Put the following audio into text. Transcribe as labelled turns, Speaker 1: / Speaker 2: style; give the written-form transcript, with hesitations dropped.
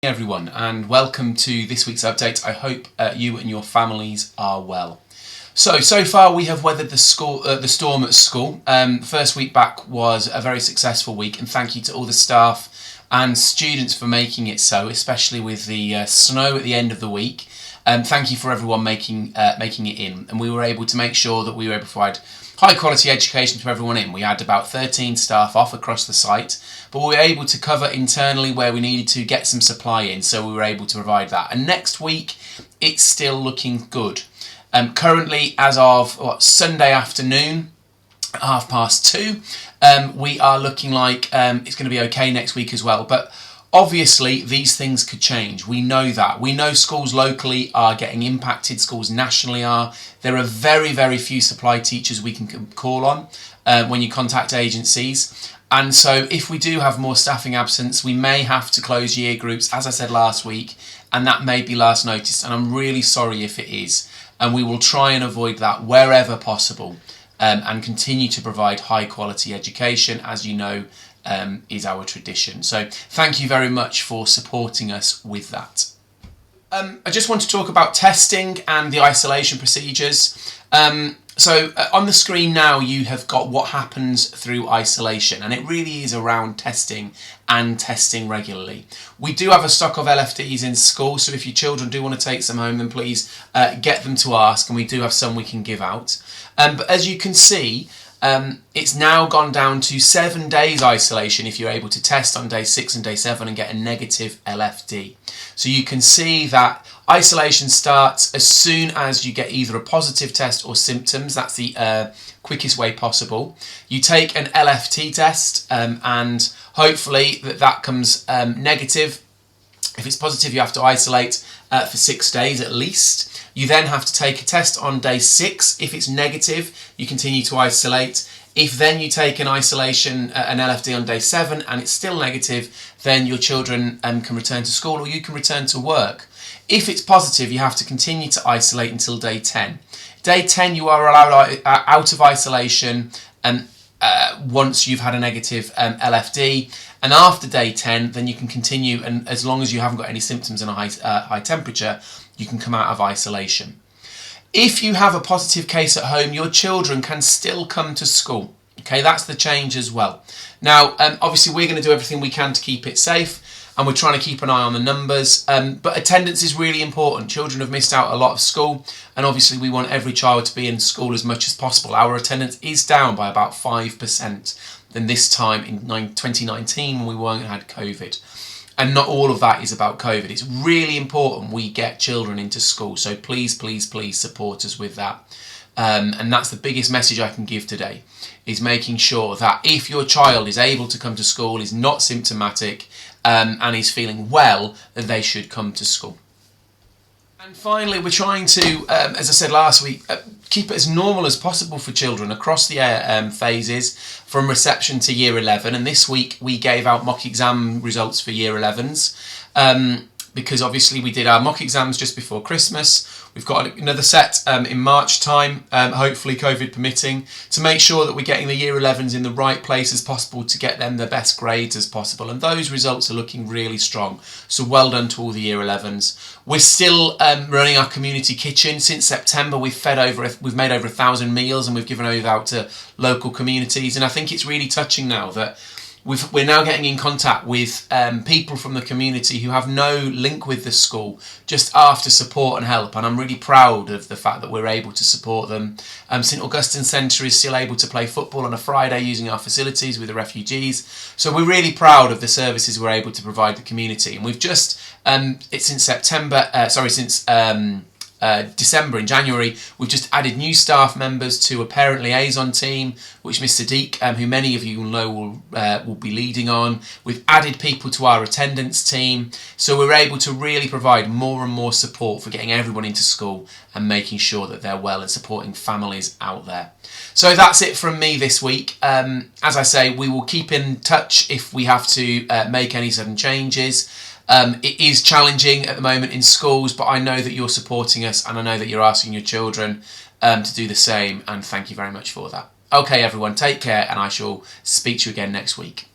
Speaker 1: Everyone, and welcome to this week's update. I hope you and your families are well. So far we have weathered the storm at school. First week back was a very successful week, and thank you to all the staff and students for making it so, especially with the snow at the end of the week. Thank you for everyone making it in, and we were able to make sure that we were able to provide high quality education to everyone in. We had about 13 staff off across the site, but we were able to cover internally where we needed to get some supply in, so we were able to provide that. And next week, it's still looking good. Currently, as of Sunday afternoon, 2:30, we are looking like it's going to be okay next week as well. But obviously, these things could change. We know that. We know schools locally are getting impacted. Schools nationally are. There are very, very few supply teachers we can call on when you contact agencies. And so if we do have more staffing absence, we may have to close year groups, as I said last week, and that may be last notice. And I'm really sorry if it is. And we will try and avoid that wherever possible and continue to provide high quality education, as you know, is our tradition. So thank you very much for supporting us with that. I just want to talk about testing and the isolation procedures. So on the screen now you have got what happens through isolation, and it really is around testing and testing regularly. We do have a stock of LFDs in school, so if your children do want to take some home, then please get them to ask, and we do have some we can give out. But as you can see, it's now gone down to 7 days isolation if you're able to test on day 6 and day 7 and get a negative LFD. So you can see that isolation starts as soon as you get either a positive test or symptoms. That's the quickest way possible. You take an LFT test and hopefully that comes negative. If it's positive, you have to isolate for 6 days at least. You then have to take a test on day 6. If it's negative, you continue to isolate. If then you take an isolation, an LFD on day 7, and it's still negative, then your children can return to school or you can return to work. If it's positive, you have to continue to isolate until day 10. Day 10, you are allowed out of isolation once you've had a negative LFD, and after day 10 then you can continue, and as long as you haven't got any symptoms and a high temperature, you can come out of isolation. If you have a positive case at home, your children can still come to school. Okay, that's the change as well. Now obviously we're going to do everything we can to keep it safe, and we're trying to keep an eye on the numbers, but attendance is really important. Children have missed out a lot of school, and obviously we want every child to be in school as much as possible. Our attendance is down by about 5% than this time in 2019 when we weren't had COVID. And not all of that is about COVID. It's really important we get children into school, so please, please, please support us with that. And that's the biggest message I can give today, is making sure that if your child is able to come to school, is not symptomatic, and is feeling well, that they should come to school. And finally, we're trying to, as I said last week, keep it as normal as possible for children across the phases, from reception to year 11. And this week we gave out mock exam results for year 11s. Because obviously we did our mock exams just before Christmas. We've got another set in March time, hopefully COVID permitting, to make sure that we're getting the year 11s in the right place as possible to get them the best grades as possible. And those results are looking really strong. So well done to all the year 11s. We're still running our community kitchen. Since September we've made over 1,000 meals, and we've given those out to local communities. And I think it's really touching now that we're now getting in contact with people from the community who have no link with the school, just after support and help, and I'm really proud of the fact that we're able to support them. St Augustine Centre is still able to play football on a Friday using our facilities with the refugees, so we're really proud of the services we're able to provide the community. And we've just, since December and January, we've just added new staff members to a parent liaison team, which Mr. Deek, who many of you will know, will be leading on. We've added people to our attendance team, so we're able to really provide more and more support for getting everyone into school and making sure that they're well and supporting families out there. So that's it from me this week. As I say, we will keep in touch if we have to make any sudden changes. It is challenging at the moment in schools, but I know that you're supporting us, and I know that you're asking your children to do the same, and thank you very much for that. Okay everyone, take care, and I shall speak to you again next week.